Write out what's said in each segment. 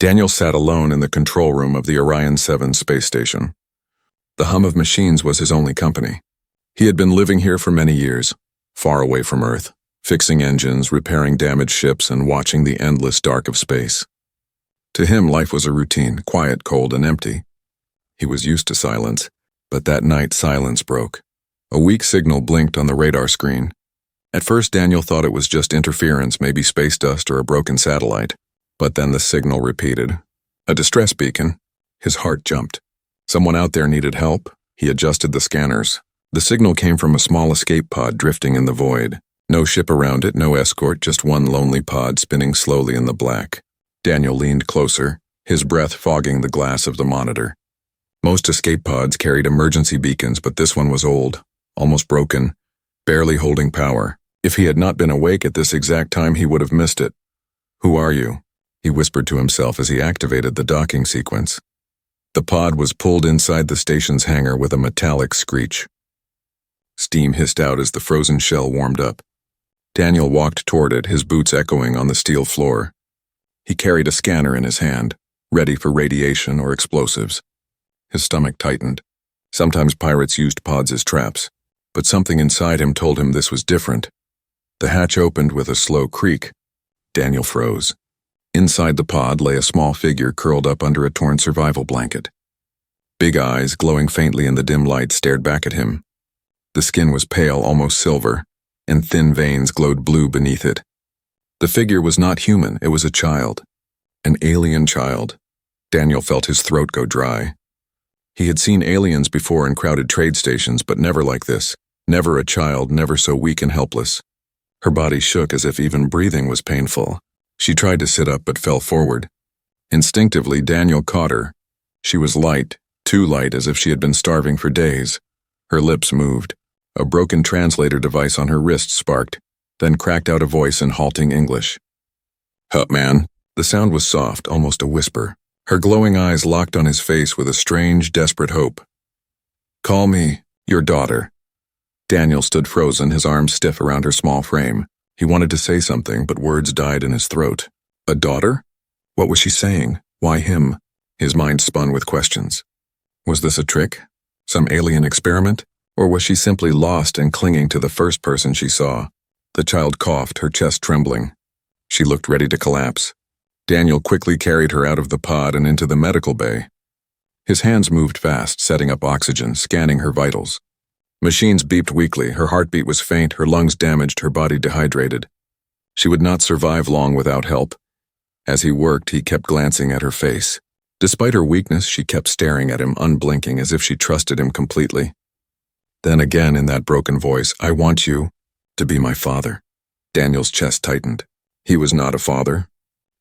Daniel sat alone in the control room of the Orion 7 space station. The hum of machines was his only company. He had been living here for many years, far away from Earth, fixing engines, repairing damaged ships, and watching the endless dark of space. To him, life was a routine, quiet, cold, and empty. He was used to silence, but that night silence broke. A weak signal blinked on the radar screen. At first, Daniel thought it was just interference, maybe space dust or a broken satellite. But then the signal repeated. A distress beacon. His heart jumped. Someone out there needed help. He adjusted the scanners. The signal came from a small escape pod drifting in the void. No ship around it, no escort, just one lonely pod spinning slowly in the black. Daniel leaned closer, his breath fogging the glass of the monitor. Most escape pods carried emergency beacons, but this one was old, almost broken, barely holding power. If he had not been awake at this exact time, he would have missed it. "Who are you?" he whispered to himself as he activated the docking sequence. The pod was pulled inside the station's hangar with a metallic screech. Steam hissed out as the frozen shell warmed up. Daniel walked toward it, his boots echoing on the steel floor. He carried a scanner in his hand, ready for radiation or explosives. His stomach tightened. Sometimes pirates used pods as traps, but something inside him told him this was different. The hatch opened with a slow creak. Daniel froze. Inside the pod lay a small figure curled up under a torn survival blanket. Big eyes, glowing faintly in the dim light, stared back at him. The skin was pale, almost silver, and thin veins glowed blue beneath it. The figure was not human, it was a child. An alien child. Daniel felt his throat go dry. He had seen aliens before in crowded trade stations, but never like this. Never a child, never so weak and helpless. Her body shook as if even breathing was painful. She tried to sit up but fell forward. Instinctively, Daniel caught her. She was light, too light, as if she had been starving for days. Her lips moved. A broken translator device on her wrist sparked, then cracked out a voice in halting English. "Hup, man." The sound was soft, almost a whisper. Her glowing eyes locked on his face with a strange, desperate hope. "Call me your daughter." Daniel stood frozen, his arms stiff around her small frame. He wanted to say something, but words died in his throat. A daughter? What was she saying? Why him? His mind spun with questions. Was this a trick? Some alien experiment? Or was she simply lost and clinging to the first person she saw? The child coughed, her chest trembling. She looked ready to collapse. Daniel quickly carried her out of the pod and into the medical bay. His hands moved fast, setting up oxygen, scanning her vitals. Machines beeped weakly, her heartbeat was faint, her lungs damaged, her body dehydrated. She would not survive long without help. As he worked, he kept glancing at her face. Despite her weakness, she kept staring at him, unblinking, as if she trusted him completely. Then again, in that broken voice, "I want you to be my father." Daniel's chest tightened. He was not a father.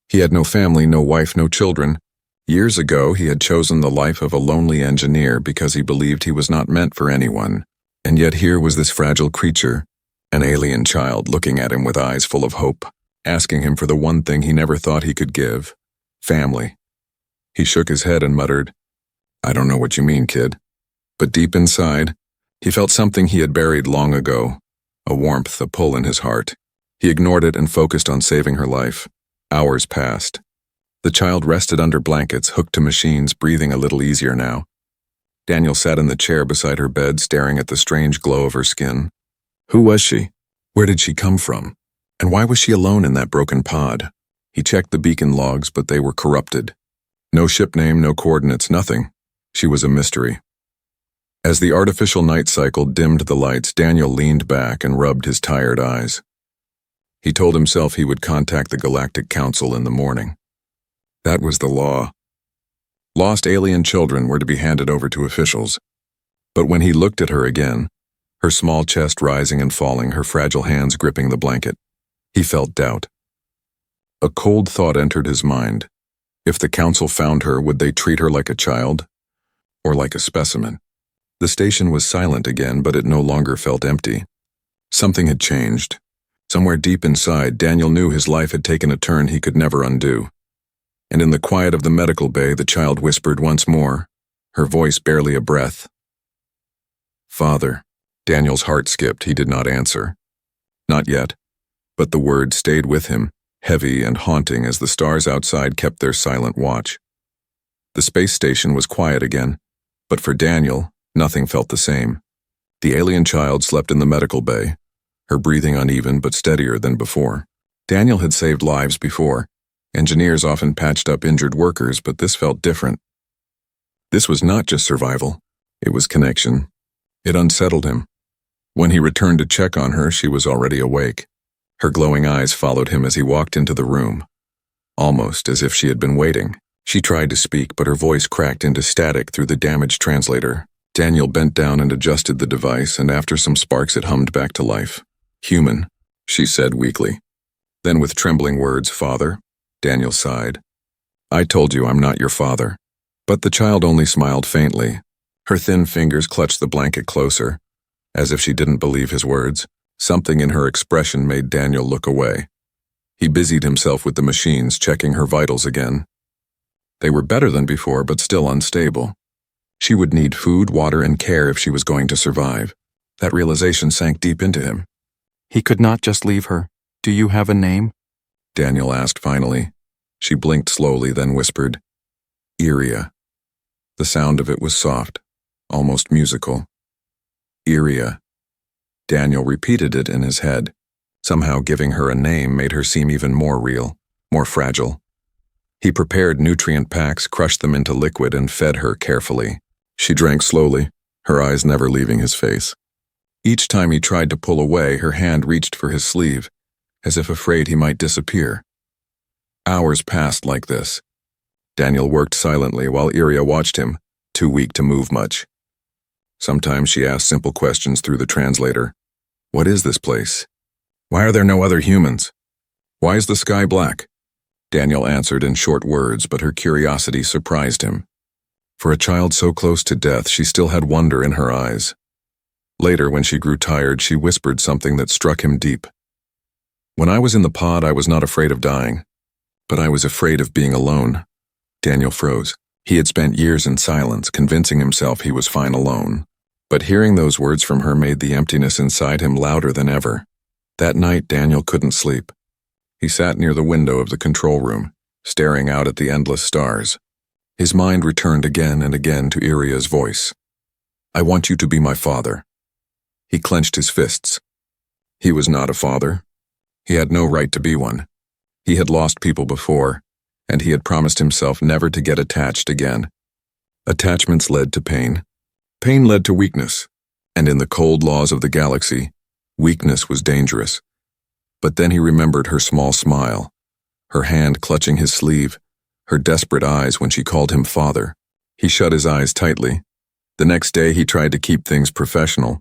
He had no family, no wife, no children. Years ago, he had chosen the life of a lonely engineer because he believed he was not meant for anyone. And yet here was this fragile creature, an alien child, looking at him with eyes full of hope, asking him for the one thing he never thought he could give: family. He shook his head and muttered, "I don't know what you mean, kid." But deep inside, he felt something he had buried long ago, a warmth, a pull in his heart. He ignored it and focused on saving her life. Hours passed. The child rested under blankets, hooked to machines, breathing a little easier now. Daniel sat in the chair beside her bed, staring at the strange glow of her skin. Who was she? Where did she come from? And why was she alone in that broken pod? He checked the beacon logs, but they were corrupted. No ship name, no coordinates, nothing. She was a mystery. As the artificial night cycle dimmed the lights, Daniel leaned back and rubbed his tired eyes. He told himself he would contact the Galactic Council in the morning. That was the law. Lost alien children were to be handed over to officials. But when he looked at her again, her small chest rising and falling, her fragile hands gripping the blanket, he felt doubt. A cold thought entered his mind. If the council found her, would they treat her like a child? Or like a specimen? The station was silent again, but it no longer felt empty. Something had changed. Somewhere deep inside, Daniel knew his life had taken a turn he could never undo. And in the quiet of the medical bay, the child whispered once more, her voice barely a breath. "Father." Daniel's heart skipped. He did not answer. Not yet. But the word stayed with him, heavy and haunting as the stars outside kept their silent watch. The space station was quiet again, but for Daniel, nothing felt the same. The alien child slept in the medical bay, her breathing uneven but steadier than before. Daniel had saved lives before. Engineers often patched up injured workers, but this felt different. This was not just survival, it was connection. It unsettled him. When he returned to check on her, she was already awake. Her glowing eyes followed him as he walked into the room, almost as if she had been waiting. She tried to speak, but her voice cracked into static through the damaged translator. Daniel bent down and adjusted the device, and after some sparks it hummed back to life. "Human," she said weakly. Then with trembling words, "Father?" Daniel sighed. "I told you I'm not your father." But the child only smiled faintly. Her thin fingers clutched the blanket closer, as if she didn't believe his words. Something in her expression made Daniel look away. He busied himself with the machines, checking her vitals again. They were better than before, but still unstable. She would need food, water, and care if she was going to survive. That realization sank deep into him. He could not just leave her. "Do you have a name?" Daniel asked finally. She blinked slowly, then whispered, "Iria." The sound of it was soft, almost musical. Iria. Daniel repeated it in his head. Somehow giving her a name made her seem even more real, more fragile. He prepared nutrient packs, crushed them into liquid, and fed her carefully. She drank slowly, her eyes never leaving his face. Each time he tried to pull away, her hand reached for his sleeve, as if afraid he might disappear. Hours passed like this. Daniel worked silently while Iria watched him, too weak to move much. Sometimes she asked simple questions through the translator. "What is this place? Why are there no other humans? Why is the sky black?" Daniel answered in short words, but her curiosity surprised him. For a child so close to death, she still had wonder in her eyes. Later, when she grew tired, she whispered something that struck him deep. "When I was in the pod, I was not afraid of dying, but I was afraid of being alone." Daniel froze. He had spent years in silence, convincing himself he was fine alone. But hearing those words from her made the emptiness inside him louder than ever. That night, Daniel couldn't sleep. He sat near the window of the control room, staring out at the endless stars. His mind returned again and again to Iria's voice. "I want you to be my father." He clenched his fists. He was not a father. He had no right to be one. He had lost people before, and he had promised himself never to get attached again. Attachments led to pain. Pain led to weakness, and in the cold laws of the galaxy, weakness was dangerous. But then he remembered her small smile, her hand clutching his sleeve, her desperate eyes when she called him father. He shut his eyes tightly. The next day he tried to keep things professional.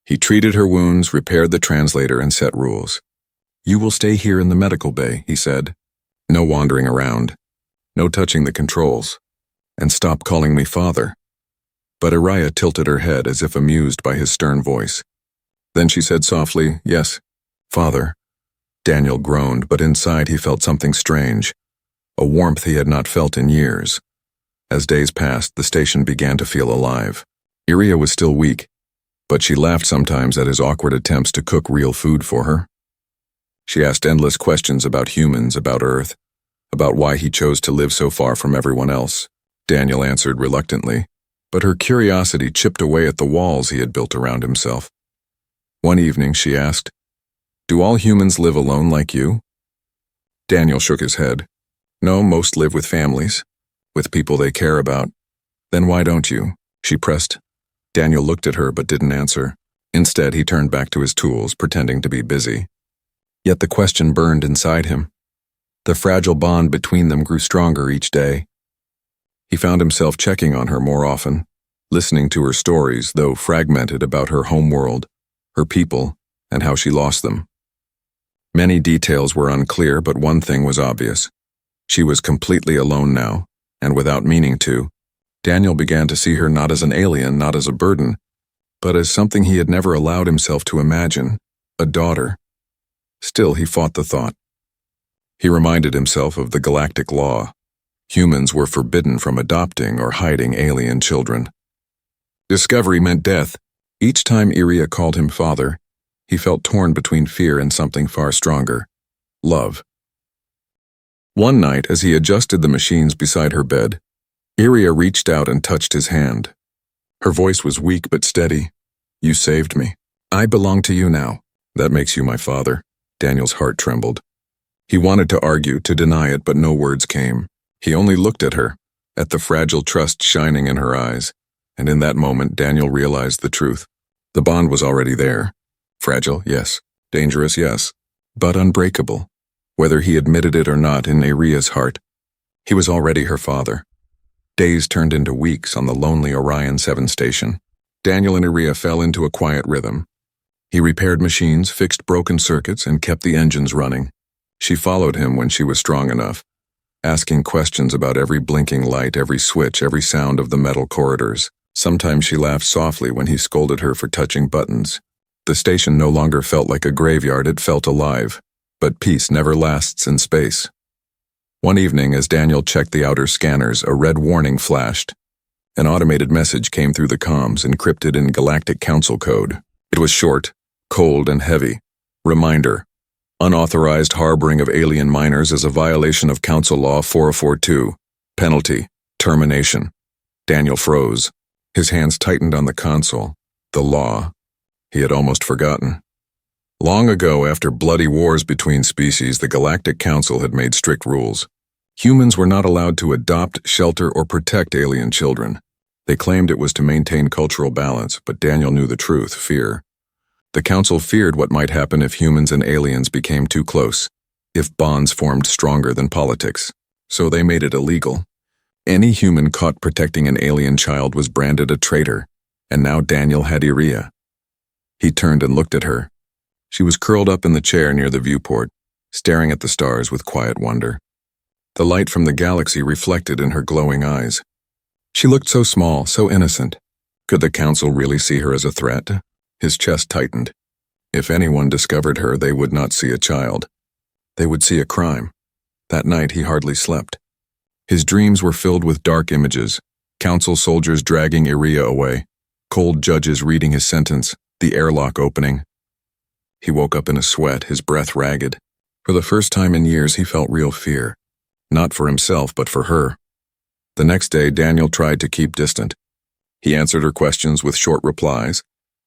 He treated her wounds, repaired the translator, and set rules. "You will stay here in the medical bay," he said. "No wandering around. No touching the controls. And stop calling me father." But Iria tilted her head as if amused by his stern voice. Then she said softly, "Yes, father." Daniel groaned, but inside he felt something strange, a warmth he had not felt in years. As days passed, the station began to feel alive. Iria was still weak, but she laughed sometimes at his awkward attempts to cook real food for her. She asked endless questions about humans, about Earth, about why he chose to live so far from everyone else. Daniel answered reluctantly, but her curiosity chipped away at the walls he had built around himself. One evening she asked, "Do all humans live alone like you?" Daniel shook his head. "No, most live with families, with people they care about." "Then why don't you?" she pressed. Daniel looked at her but didn't answer. Instead, he turned back to his tools, pretending to be busy. Yet the question burned inside him. The fragile bond between them grew stronger each day. He found himself checking on her more often, listening to her stories, though fragmented, about her homeworld, her people, and how she lost them. Many details were unclear, but one thing was obvious. She was completely alone now, and without meaning to. Daniel began to see her not as an alien, not as a burden, but as something he had never allowed himself to imagine, a daughter. Still, he fought the thought. He reminded himself of the galactic law. Humans were forbidden from adopting or hiding alien children. Discovery meant death. Each time Iria called him father, he felt torn between fear and something far stronger, love. One night, as he adjusted the machines beside her bed, Iria reached out and touched his hand. Her voice was weak but steady. "You saved me. I belong to you now. That makes you my father." Daniel's heart trembled. He wanted to argue, to deny it, but no words came. He only looked at her, at the fragile trust shining in her eyes, and in that moment Daniel realized the truth. The bond was already there. Fragile, yes. Dangerous, yes. But unbreakable. Whether he admitted it or not in Iria's heart, he was already her father. Days turned into weeks on the lonely Orion 7 station. Daniel and Iria fell into a quiet rhythm. He repaired machines, fixed broken circuits, and kept the engines running. She followed him when she was strong enough, asking questions about every blinking light, every switch, every sound of the metal corridors. Sometimes she laughed softly when he scolded her for touching buttons. The station no longer felt like a graveyard, it felt alive. But peace never lasts in space. One evening, as Daniel checked the outer scanners, a red warning flashed. An automated message came through the comms, encrypted in Galactic Council code. It was short, cold, and heavy. Reminder: unauthorized harboring of alien minors is a violation of Council Law 4042. Penalty: termination. Daniel froze. His hands tightened on the console. The law. He had almost forgotten. Long ago, after bloody wars between species, the Galactic Council had made strict rules. Humans were not allowed to adopt, shelter, or protect alien children. They claimed it was to maintain cultural balance, but Daniel knew the truth: fear. The Council feared what might happen if humans and aliens became too close, if bonds formed stronger than politics. So they made it illegal. Any human caught protecting an alien child was branded a traitor, and now Daniel had Iria. He turned and looked at her. She was curled up in the chair near the viewport, staring at the stars with quiet wonder. The light from the galaxy reflected in her glowing eyes. She looked so small, so innocent. Could the Council really see her as a threat? His chest tightened. If anyone discovered her, they would not see a child. They would see a crime. That night he hardly slept. His dreams were filled with dark images: Council soldiers dragging Iria away, cold judges reading his sentence, the airlock opening. He woke up in a sweat, his breath ragged. For the first time in years, he felt real fear. Not for himself, but for her. The next day, Daniel tried to keep distant. He answered her questions with short replies,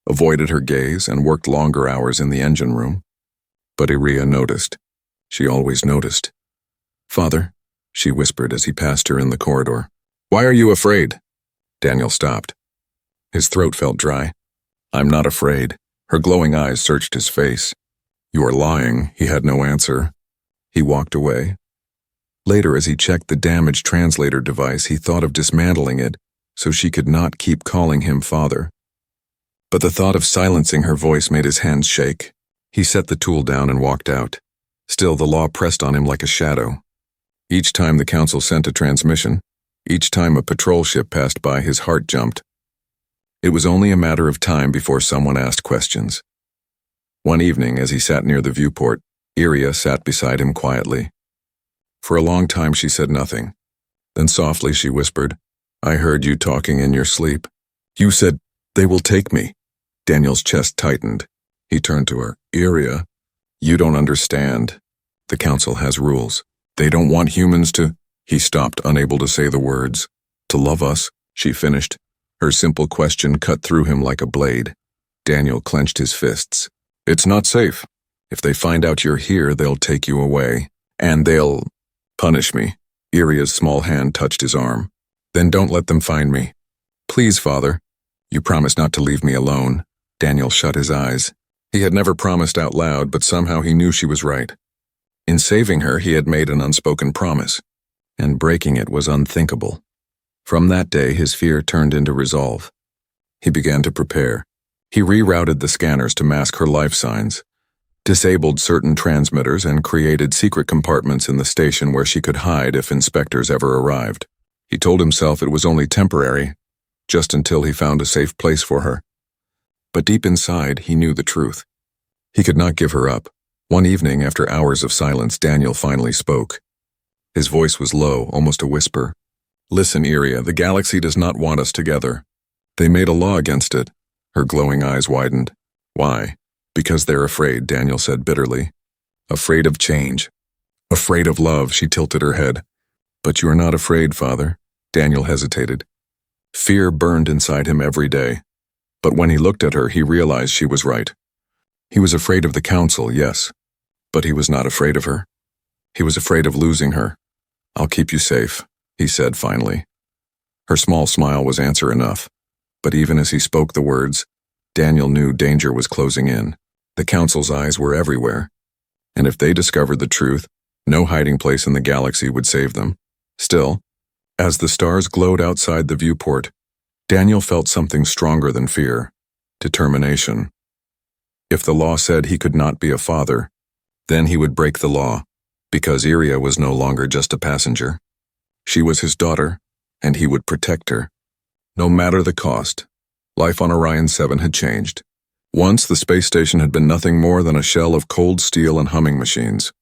avoided her gaze, and worked longer hours in the engine room. But Iria noticed. She always noticed. "Father," she whispered as he passed her in the corridor. "Why are you afraid?" Daniel stopped. His throat felt dry. "I'm not afraid." Her glowing eyes searched his face. "You are lying." He had no answer. He walked away. Later, as he checked the damaged translator device, he thought of dismantling it so she could not keep calling him father. But the thought of silencing her voice made his hands shake. He set the tool down and walked out. Still, the law pressed on him like a shadow. Each time the Council sent a transmission, each time a patrol ship passed by, his heart jumped. It was only a matter of time before someone asked questions. One evening, as he sat near the viewport, Iria sat beside him quietly. For a long time she said nothing. Then softly she whispered, "I heard you talking in your sleep. You said, 'They will take me.'" Daniel's chest tightened. He turned to her. "Iria, you don't understand. The Council has rules. They don't want humans to—" He stopped, unable to say the words. "To love us," she finished. Her simple question cut through him like a blade. Daniel clenched his fists. "It's not safe. If they find out you're here, they'll take you away. And they'll punish me." Iria's small hand touched his arm. "Then don't let them find me. Please, Father. You promise not to leave me alone." Daniel shut his eyes. He had never promised out loud, but somehow he knew she was right. In saving her, he had made an unspoken promise, and breaking it was unthinkable. From that day, his fear turned into resolve. He began to prepare. He rerouted the scanners to mask her life signs, disabled certain transmitters, and created secret compartments in the station where she could hide if inspectors ever arrived. He told himself it was only temporary, just until he found a safe place for her. But deep inside, he knew the truth. He could not give her up. One evening, after hours of silence, Daniel finally spoke. His voice was low, almost a whisper. "Listen, Iria, the galaxy does not want us together. They made a law against it." Her glowing eyes widened. "Why?" "Because they're afraid," Daniel said bitterly. "Afraid of change. Afraid of love, she tilted her head. But you are not afraid, Father. Daniel hesitated. Fear burned inside him every day. But when he looked at her, he realized she was right. He was afraid of the council, yes. But he was not afraid of her. He was afraid of losing her. I'll keep you safe, he said finally. Her small smile was answer enough. But even as he spoke the words, Daniel knew danger was closing in. The council's eyes were everywhere. And if they discovered the truth, no hiding place in the galaxy would save them. Still, as the stars glowed outside the viewport, Daniel felt something stronger than fear: determination. If the law said he could not be a father, then he would break the law, because Iria was no longer just a passenger. She was his daughter, and he would protect her. No matter the cost, life on Orion 7 had changed. Once, the space station had been nothing more than a shell of cold steel and humming machines.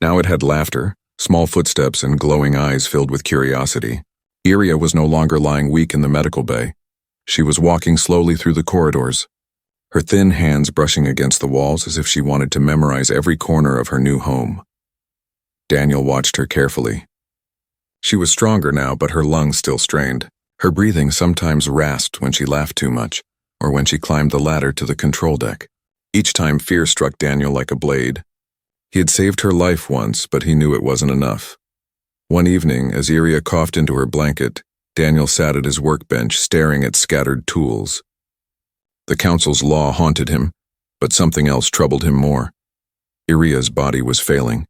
Now it had laughter, small footsteps, and glowing eyes filled with curiosity. Iria was no longer lying weak in the medical bay. She was walking slowly through the corridors, her thin hands brushing against the walls as if she wanted to memorize every corner of her new home. Daniel watched her carefully. She was stronger now, but her lungs still strained. Her breathing sometimes rasped when she laughed too much, or when she climbed the ladder to the control deck. Each time fear struck Daniel like a blade. He had saved her life once, but he knew it wasn't enough. One evening, as Iria coughed into her blanket, Daniel sat at his workbench staring at scattered tools. The council's law haunted him, but something else troubled him more. Iria's body was failing.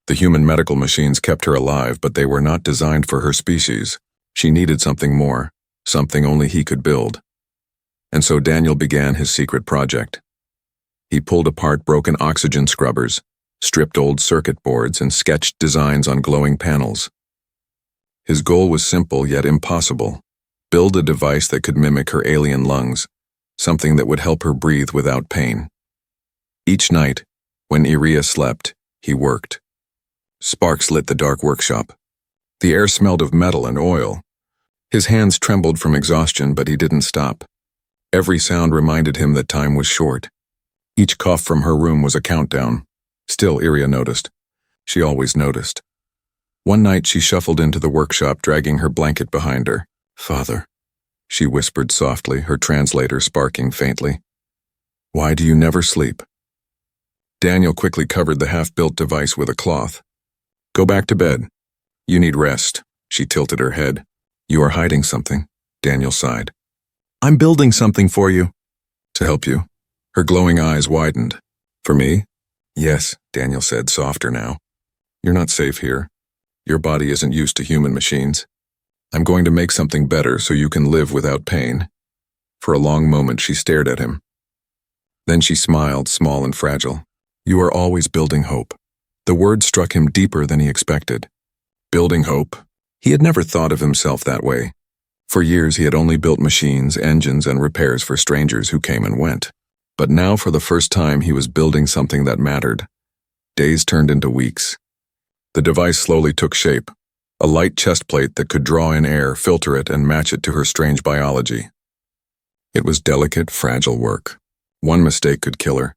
The human medical machines kept her alive, but they were not designed for her species. She needed something more, something only he could build. And so Daniel began his secret project. He pulled apart broken oxygen scrubbers, stripped old circuit boards, and sketched designs on glowing panels. His goal was simple yet impossible: build a device that could mimic her alien lungs, something that would help her breathe without pain. Each night, when Iria slept, he worked. Sparks lit the dark workshop. The air smelled of metal and oil. His hands trembled from exhaustion, but he didn't stop. Every sound reminded him that time was short. Each cough from her room was a countdown. Still, Iria noticed. She always noticed. One night she shuffled into the workshop, dragging her blanket behind her. "Father," she whispered softly, her translator sparking faintly. "Why do you never sleep?" Daniel quickly covered the half-built device with a cloth. "Go back to bed. You need rest." She tilted her head. "You are hiding something," Daniel sighed. "I'm building something for you." "To help you?" Her glowing eyes widened. "For me?" "Yes," Daniel said, softer now. "You're not safe here. Your body isn't used to human machines. I'm going to make something better so you can live without pain." For a long moment she stared at him. Then she smiled, small and fragile. "You are always building hope." The word struck him deeper than he expected. Building hope? He had never thought of himself that way. For years he had only built machines, engines, and repairs for strangers who came and went. But now, for the first time, he was building something that mattered. Days turned into weeks. The device slowly took shape. A light chest plate that could draw in air, filter it, and match it to her strange biology. It was delicate, fragile work. One mistake could kill her.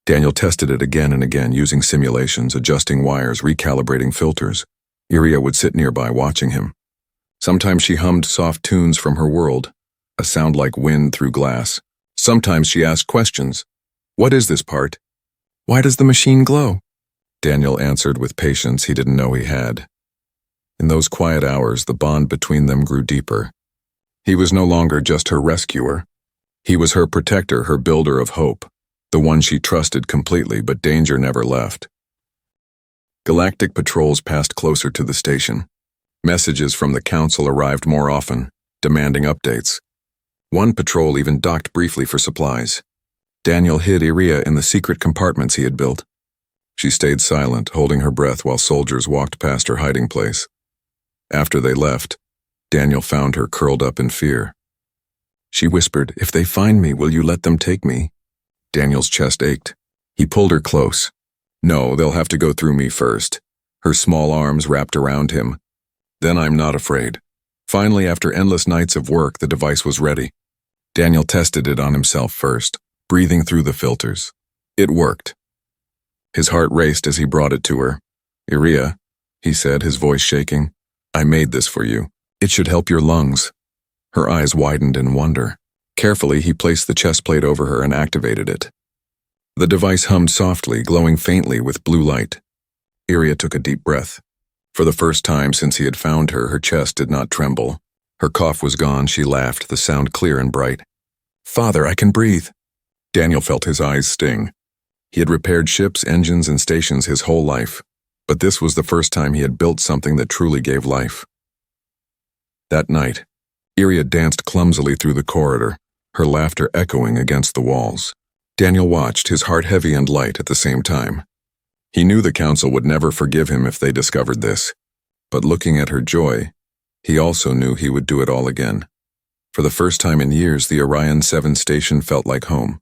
Daniel tested it again and again, using simulations, adjusting wires, recalibrating filters. Iria would sit nearby, watching him. Sometimes she hummed soft tunes from her world, a sound like wind through glass. Sometimes she asked questions. "What is this part? Why does the machine glow?" Daniel answered with patience he didn't know he had. In those quiet hours, the bond between them grew deeper. He was no longer just her rescuer. He was her protector, her builder of hope, the one she trusted completely, but danger never left. Galactic patrols passed closer to the station. Messages from the Council arrived more often, demanding updates. One patrol even docked briefly for supplies. Daniel hid Iria in the secret compartments he had built. She stayed silent, holding her breath while soldiers walked past her hiding place. After they left, Daniel found her curled up in fear. She whispered, "If they find me, will you let them take me?" Daniel's chest ached. He pulled her close. "No, they'll have to go through me first." Her small arms wrapped around him. "Then I'm not afraid." Finally, after endless nights of work, the device was ready. Daniel tested it on himself first, breathing through the filters. It worked. His heart raced as he brought it to her. "Iria," he said, his voice shaking, "I made this for you. It should help your lungs." Her eyes widened in wonder. Carefully, he placed the chest plate over her and activated it. The device hummed softly, glowing faintly with blue light. Iria took a deep breath. For the first time since he had found her, her chest did not tremble. Her cough was gone. She laughed, the sound clear and bright. "Father, I can breathe." Daniel felt his eyes sting. He had repaired ships, engines, and stations his whole life, but this was the first time he had built something that truly gave life. That night, Iria danced clumsily through the corridor, her laughter echoing against the walls. Daniel watched, his heart heavy and light at the same time. He knew the Council would never forgive him if they discovered this, but looking at her joy, he also knew he would do it all again. For the first time in years, the Orion 7 station felt like home.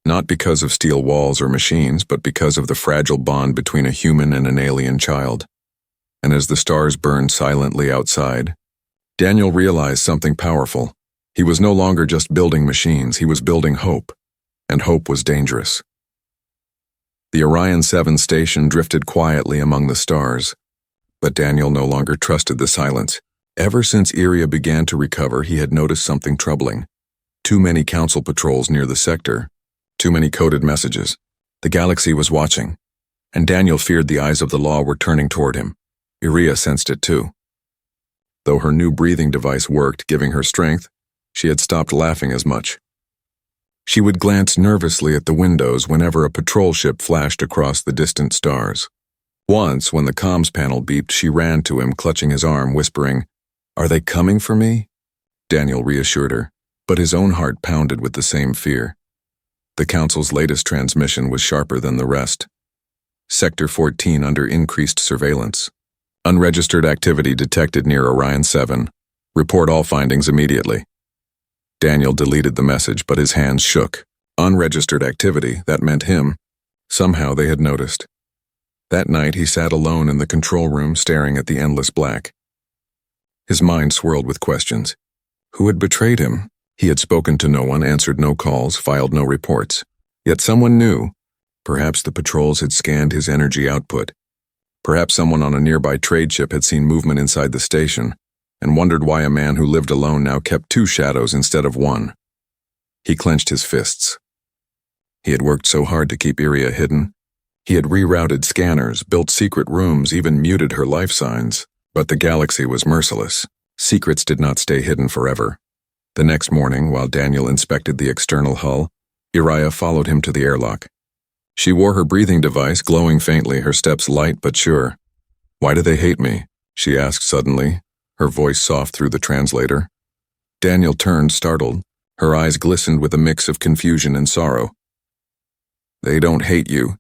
Not because of steel walls or machines, but because of the fragile bond between a human and an alien child. And as the stars burned silently outside, Daniel realized something powerful. He was no longer just building machines, he was building hope. And hope was dangerous. The Orion 7 station drifted quietly among the stars, but Daniel no longer trusted the silence. Ever since Iria began to recover, he had noticed something troubling. Too many Council patrols near the sector, too many coded messages. The galaxy was watching, and Daniel feared the eyes of the law were turning toward him. Iria sensed it too. Though her new breathing device worked, giving her strength, she had stopped laughing as much. She would glance nervously at the windows whenever a patrol ship flashed across the distant stars. Once, when the comms panel beeped, she ran to him, clutching his arm, whispering, "Are they coming for me?" Daniel reassured her, but his own heart pounded with the same fear. The Council's latest transmission was sharper than the rest. Sector 14 under increased surveillance. Unregistered activity detected near Orion 7. Report all findings immediately. Daniel deleted the message, but his hands shook. Unregistered activity, that meant him. Somehow they had noticed. That night he sat alone in the control room, staring at the endless black. His mind swirled with questions. Who had betrayed him? He had spoken to no one, answered no calls, filed no reports. Yet someone knew. Perhaps the patrols had scanned his energy output. Perhaps someone on a nearby trade ship had seen movement inside the station, and wondered why a man who lived alone now kept two shadows instead of one. He clenched his fists. He had worked so hard to keep Iria hidden. He had rerouted scanners, built secret rooms, even muted her life signs. But the galaxy was merciless. Secrets did not stay hidden forever. The next morning, while Daniel inspected the external hull, Iria followed him to the airlock. She wore her breathing device, glowing faintly, her steps light but sure. "Why do they hate me?" she asked suddenly, her voice soft through the translator. Daniel turned, startled. Her eyes glistened with a mix of confusion and sorrow. "They don't hate you,"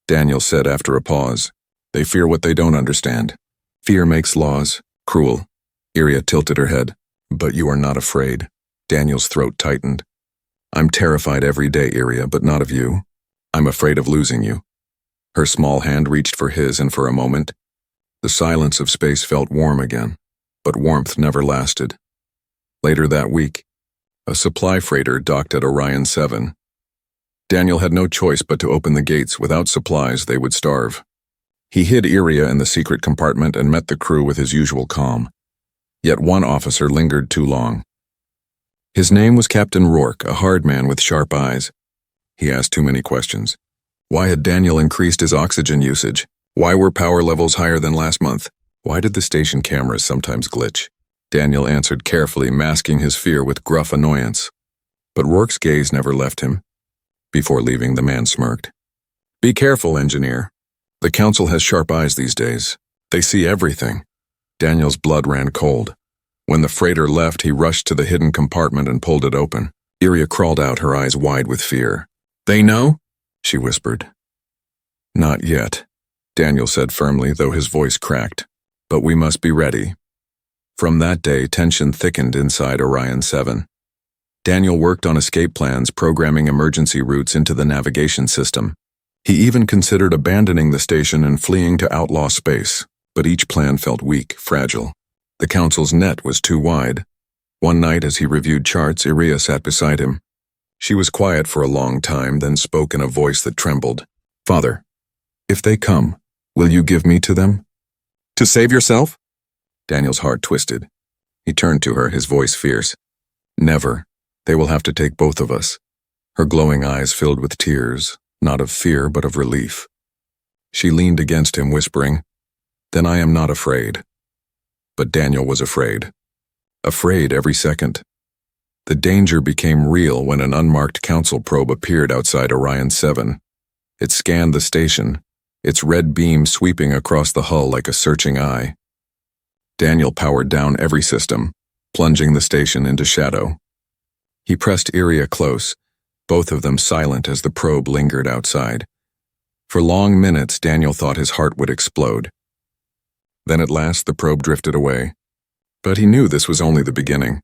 Daniel said after a pause. "They fear what they don't understand. Fear makes laws cruel." Iria tilted her head. "But you are not afraid." Daniel's throat tightened. "I'm terrified every day, Iria, but not of you. I'm afraid of losing you." Her small hand reached for his, and for a moment, the silence of space felt warm again. But warmth never lasted. Later that week, a supply freighter docked at Orion 7. Daniel had no choice but to open the gates. Without supplies, they would starve. He hid Iria in the secret compartment and met the crew with his usual calm. Yet one officer lingered too long. His name was Captain Rourke, a hard man with sharp eyes. He asked too many questions. Why had Daniel increased his oxygen usage? Why were power levels higher than last month? Why did the station cameras sometimes glitch? Daniel answered carefully, masking his fear with gruff annoyance. But Rourke's gaze never left him. Before leaving, the man smirked. "Be careful, engineer. The Council has sharp eyes these days. They see everything." Daniel's blood ran cold. When the freighter left, he rushed to the hidden compartment and pulled it open. Iria crawled out, her eyes wide with fear. "They know?" she whispered. "Not yet," Daniel said firmly, though his voice cracked. "But we must be ready." From that day, tension thickened inside Orion 7. Daniel worked on escape plans, programming emergency routes into the navigation system. He even considered abandoning the station and fleeing to outlaw space, but each plan felt weak, fragile. The Council's net was too wide. One night, as he reviewed charts, Iria sat beside him. She was quiet for a long time, then spoke in a voice that trembled. "Father, if they come, Will you give me to them? To save yourself? Daniel's heart twisted. He turned to her, his voice fierce. Never. They will have to take both of us. Her glowing eyes filled with tears, not of fear but of relief. She leaned against him, whispering, Then I am not afraid. But Daniel was afraid. Afraid every second. The danger became real when an unmarked council probe appeared outside Orion 7. It scanned the station, its red beam sweeping across the hull like a searching eye. Daniel powered down every system, plunging the station into shadow. He pressed Iria close, both of them silent as the probe lingered outside. For long minutes, Daniel thought his heart would explode. Then at last the probe drifted away. But he knew this was only the beginning.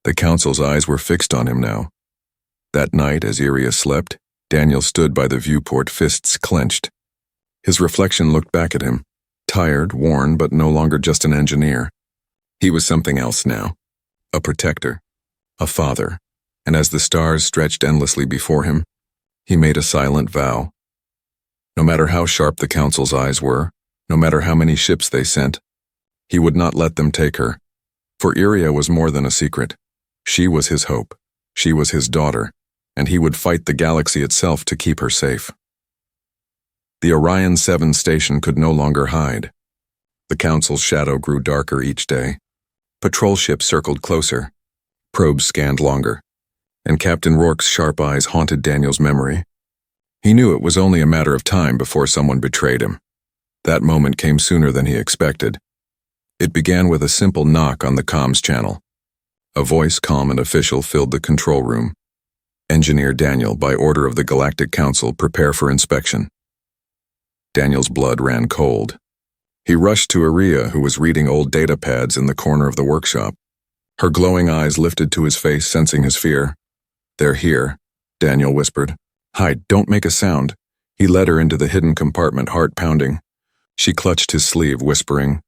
The council's eyes were fixed on him now. That night, as Iria slept, Daniel stood by the viewport, fists clenched. His reflection looked back at him, tired, worn, but no longer just an engineer. He was something else now. A protector. A father. And as the stars stretched endlessly before him, he made a silent vow. No matter how sharp the council's eyes were, no matter how many ships they sent, he would not let them take her. For Iria was more than a secret. She was his hope. She was his daughter, and he would fight the galaxy itself to keep her safe. The Orion 7 station could no longer hide. The council's shadow grew darker each day. Patrol ships circled closer. Probes scanned longer. And Captain Rourke's sharp eyes haunted Daniel's memory. He knew it was only a matter of time before someone betrayed him. That moment came sooner than he expected. It began with a simple knock on the comms channel. A voice, calm and official, filled the control room. Engineer Daniel, by order of the Galactic Council, prepare for inspection. Daniel's blood ran cold. He rushed to Iria, who was reading old data pads in the corner of the workshop. Her glowing eyes lifted to his face, sensing his fear. They're here, Daniel whispered. Hide, don't make a sound. He led her into the hidden compartment, heart pounding. She clutched his sleeve, whispering,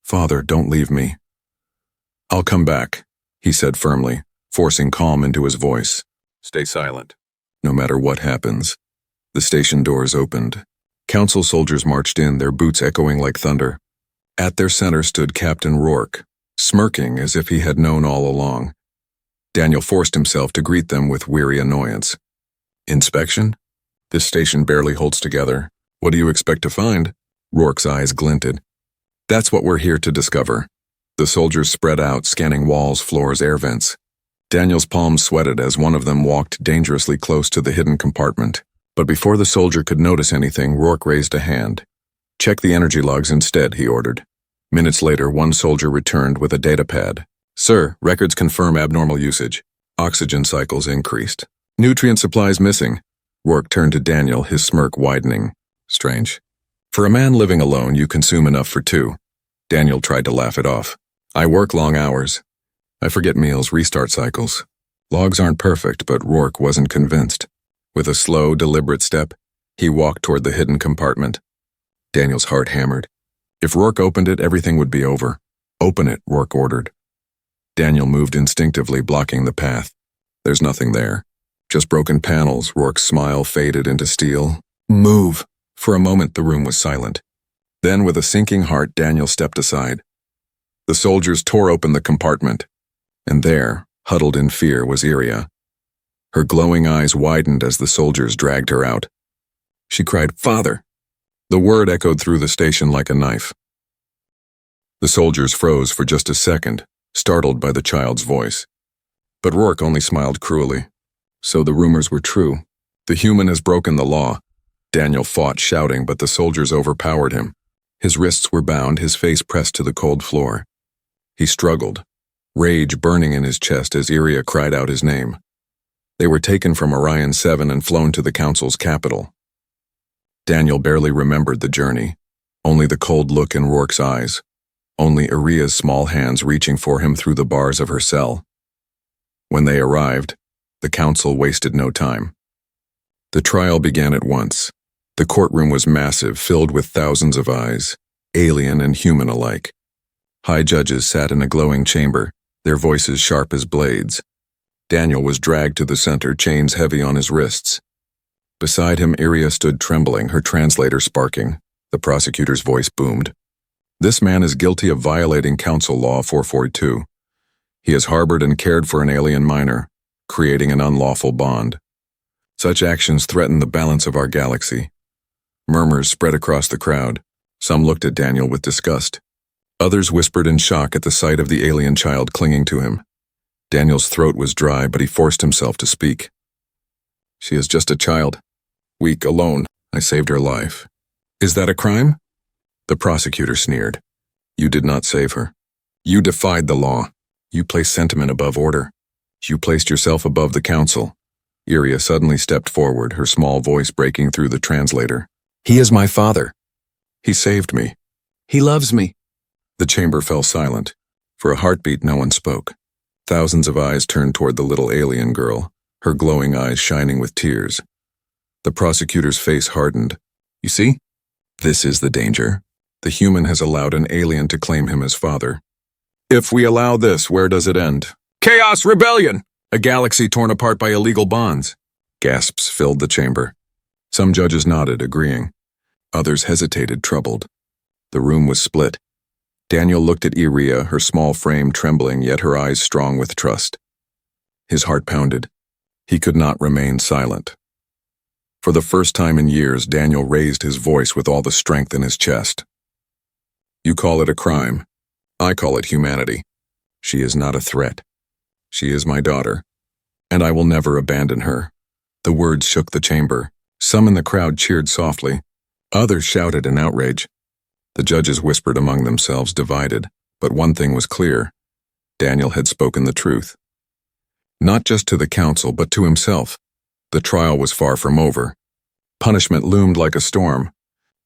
Father, don't leave me. I'll come back, he said firmly, forcing calm into his voice. Stay silent. No matter what happens. The station doors opened. Council soldiers marched in, their boots echoing like thunder. At their center stood Captain Rourke, smirking as if he had known all along. Daniel forced himself to greet them with weary annoyance. Inspection? This station barely holds together. What do you expect to find? Rourke's eyes glinted. That's what we're here to discover. The soldiers spread out, scanning walls, floors, air vents. Daniel's palms sweated as one of them walked dangerously close to the hidden compartment. But before the soldier could notice anything, Rourke raised a hand. Check the energy logs instead, he ordered. Minutes later, one soldier returned with a data pad. Sir, records confirm abnormal usage. Oxygen cycles increased. Nutrient supplies missing. Rourke turned to Daniel, his smirk widening. Strange. For a man living alone, you consume enough for two. Daniel tried to laugh it off. I work long hours. I forget meals, restart cycles. Logs aren't perfect, but Rourke wasn't convinced. With a slow, deliberate step, he walked toward the hidden compartment. Daniel's heart hammered. If Rourke opened it, everything would be over. Open it, Rourke ordered. Daniel moved instinctively, blocking the path. There's nothing there. Just broken panels. Rourke's smile faded into steel. Move! For a moment, the room was silent. Then, with a sinking heart, Daniel stepped aside. The soldiers tore open the compartment. And there, huddled in fear, was Iria. Her glowing eyes widened as the soldiers dragged her out. She cried, Father! The word echoed through the station like a knife. The soldiers froze for just a second, startled by the child's voice. But Rourke only smiled cruelly. So the rumors were true. The human has broken the law. Daniel fought, shouting, but the soldiers overpowered him. His wrists were bound, his face pressed to the cold floor. He struggled, rage burning in his chest as Iria cried out his name. They were taken from Orion 7 and flown to the Council's capital. Daniel barely remembered the journey, only the cold look in Rourke's eyes, only Iria's small hands reaching for him through the bars of her cell. When they arrived, the Council wasted no time. The trial began at once. The courtroom was massive, filled with thousands of eyes, alien and human alike. High judges sat in a glowing chamber, their voices sharp as blades. Daniel was dragged to the center, chains heavy on his wrists. Beside him, Iria stood trembling, her translator sparking, The prosecutor's voice boomed. This man is guilty of violating Council Law 442. He has harbored and cared for an alien minor, creating an unlawful bond. Such actions threaten the balance of our galaxy. Murmurs spread across the crowd. Some looked at Daniel with disgust. Others whispered in shock at the sight of the alien child clinging to him. Daniel's throat was dry, but he forced himself to speak. She is just a child. Weak, alone. I saved her life. Is that a crime? The prosecutor sneered. You did not save her. You defied the law. You placed sentiment above order. You placed yourself above the council. Iria suddenly stepped forward, her small voice breaking through the translator. He is my father. He saved me. He loves me. The chamber fell silent. For a heartbeat, no one spoke. Thousands of eyes turned toward the little alien girl, her glowing eyes shining with tears. The prosecutor's face hardened. You see? This is the danger. The human has allowed an alien to claim him as father. If we allow this, where does it end? Chaos, rebellion! A galaxy torn apart by illegal bonds. Gasps filled the chamber. Some judges nodded, agreeing. Others hesitated, troubled. The room was split. Daniel looked at Iria, her small frame trembling, yet her eyes strong with trust. His heart pounded. He could not remain silent. For the first time in years, Daniel raised his voice with all the strength in his chest. You call it a crime. I call it humanity. She is not a threat. She is my daughter, and I will never abandon her. The words shook the chamber. Some in the crowd cheered softly. Others shouted in outrage. The judges whispered among themselves, divided, but one thing was clear. Daniel had spoken the truth. Not just to the council, but to himself. The trial was far from over. Punishment loomed like a storm.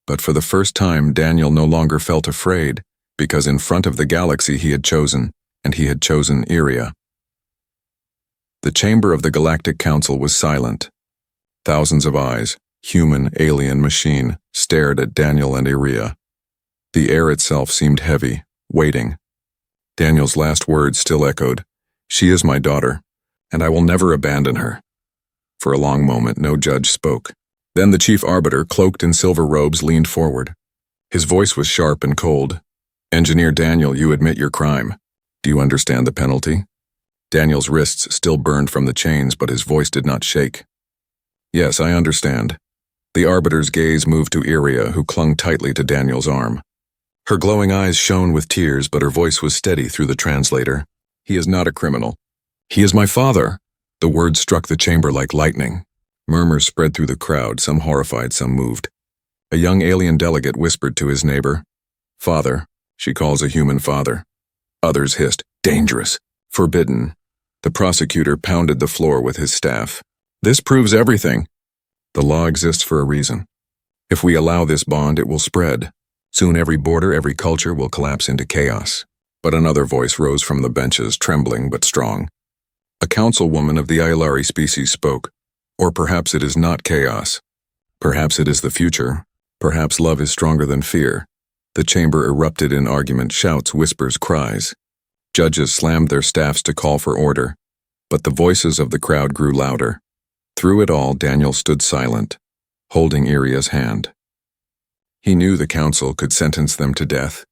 But for the first time, Daniel no longer felt afraid, because in front of the galaxy he had chosen, and he had chosen Iria. The chamber of the Galactic Council was silent. Thousands of eyes, human, alien, machine, stared at Daniel and Iria. The air itself seemed heavy, waiting. Daniel's last words still echoed. She is my daughter, and I will never abandon her. For a long moment, no judge spoke. Then the chief arbiter, cloaked in silver robes, leaned forward. His voice was sharp and cold. Engineer Daniel, you admit your crime. Do you understand the penalty? Daniel's wrists still burned from the chains, but his voice did not shake. Yes, I understand. The arbiter's gaze moved to Iria, who clung tightly to Daniel's arm. Her glowing eyes shone with tears, but her voice was steady through the translator. He is not a criminal. He is my father. The words struck the chamber like lightning. Murmurs spread through the crowd, some horrified, some moved. A young alien delegate whispered to his neighbor. Father, she calls a human father. Others hissed, dangerous, forbidden. The prosecutor pounded the floor with his staff. This proves everything. The law exists for a reason. If we allow this bond, it will spread. Soon every border, every culture will collapse into chaos. But another voice rose from the benches, trembling but strong. A councilwoman of the Ilari species spoke. Or perhaps it is not chaos. Perhaps it is the future. Perhaps love is stronger than fear. The chamber erupted in argument, shouts, whispers, cries. Judges slammed their staffs to call for order. But the voices of the crowd grew louder. Through it all, Daniel stood silent, holding Iria's hand. He knew the council could sentence them to death.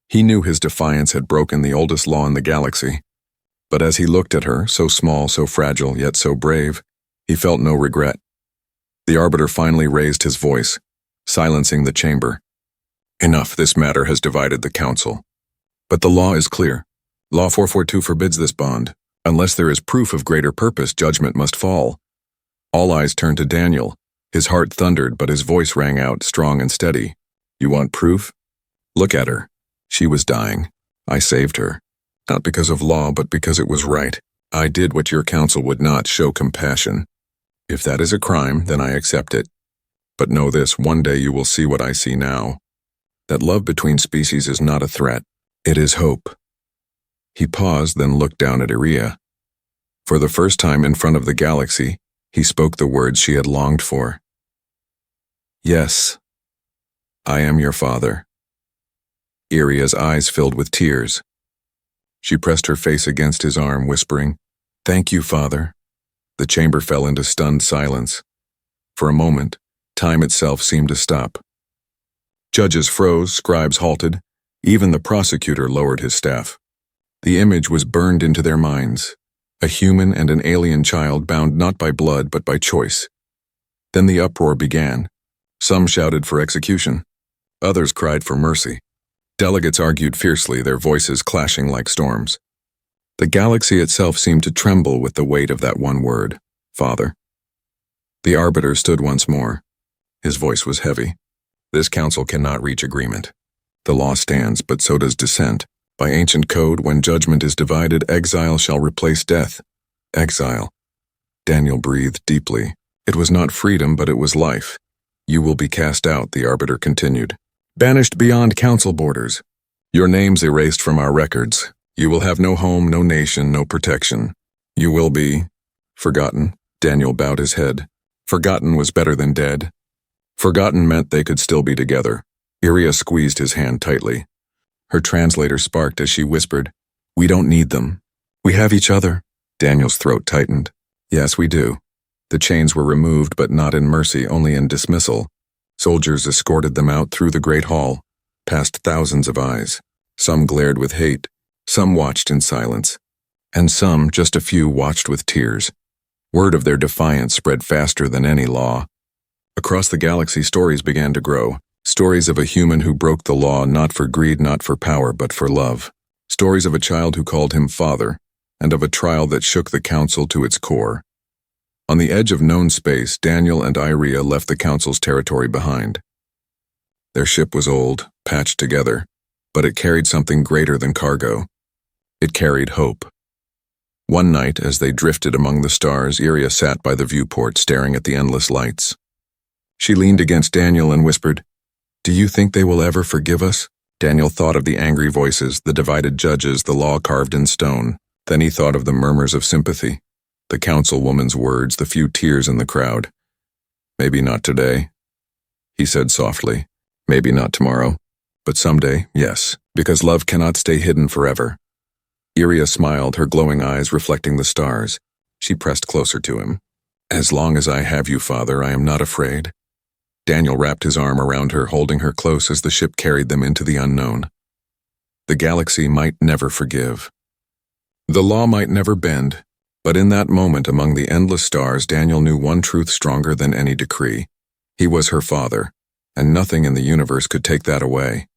He knew his defiance had broken the oldest law in the galaxy. But as he looked at her, so small, so fragile, yet so brave, he felt no regret. The arbiter finally raised his voice, silencing the chamber. Enough, this matter has divided the council. But the law is clear. Law 442 forbids this bond. Unless there is proof of greater purpose, judgment must fall. All eyes turned to Daniel. His heart thundered, but his voice rang out, strong and steady. You want proof? Look at her. She was dying. I saved her. Not because of law, but because it was right. I did what your council would not, show compassion. If that is a crime, then I accept it. But know this, one day you will see what I see now. That love between species is not a threat. It is hope. He paused, then looked down at Iria. For the first time in front of the galaxy, he spoke the words she had longed for. Yes, I am your father. Iria's eyes filled with tears. She pressed her face against his arm, whispering, Thank you, Father. The chamber fell into stunned silence. For a moment, time itself seemed to stop. Judges froze, scribes halted. Even the prosecutor lowered his staff. The image was burned into their minds. A human and an alien child bound not by blood but by choice. Then the uproar began. Some shouted for execution. Others cried for mercy. Delegates argued fiercely, their voices clashing like storms. The galaxy itself seemed to tremble with the weight of that one word, Father. The arbiter stood once more. His voice was heavy. This council cannot reach agreement. The law stands, but so does dissent. By ancient code, when judgment is divided, exile shall replace death. Exile. Daniel breathed deeply. It was not freedom, but it was life. You will be cast out, the arbiter continued. Banished beyond council borders. Your names erased from our records. You will have no home, no nation, no protection. You will be forgotten. Daniel bowed his head. Forgotten was better than dead. Forgotten meant they could still be together. Iria squeezed his hand tightly. Her translator sparked as she whispered, We don't need them. We have each other. Daniel's throat tightened. Yes, we do. The chains were removed, but not in mercy, only in dismissal. Soldiers escorted them out through the great hall, past thousands of eyes. Some glared with hate, some watched in silence, and some, just a few, watched with tears. Word of their defiance spread faster than any law. Across the galaxy, stories began to grow. Stories of a human who broke the law not for greed, not for power, but for love. Stories of a child who called him father, and of a trial that shook the council to its core. On the edge of known space, Daniel and Iria left the council's territory behind. Their ship was old, patched together, but it carried something greater than cargo. It carried hope. One night, as they drifted among the stars, Iria sat by the viewport staring at the endless lights. She leaned against Daniel and whispered, Do you think they will ever forgive us? Daniel thought of the angry voices, the divided judges, the law carved in stone. Then he thought of the murmurs of sympathy, the councilwoman's words, the few tears in the crowd. Maybe not today, he said softly. Maybe not tomorrow. But someday, yes, because love cannot stay hidden forever. Iria smiled, her glowing eyes reflecting the stars. She pressed closer to him. As long as I have you, Father, I am not afraid. Daniel wrapped his arm around her, holding her close as the ship carried them into the unknown. The galaxy might never forgive. The law might never bend, but in that moment among the endless stars, Daniel knew one truth stronger than any decree. He was her father, and nothing in the universe could take that away.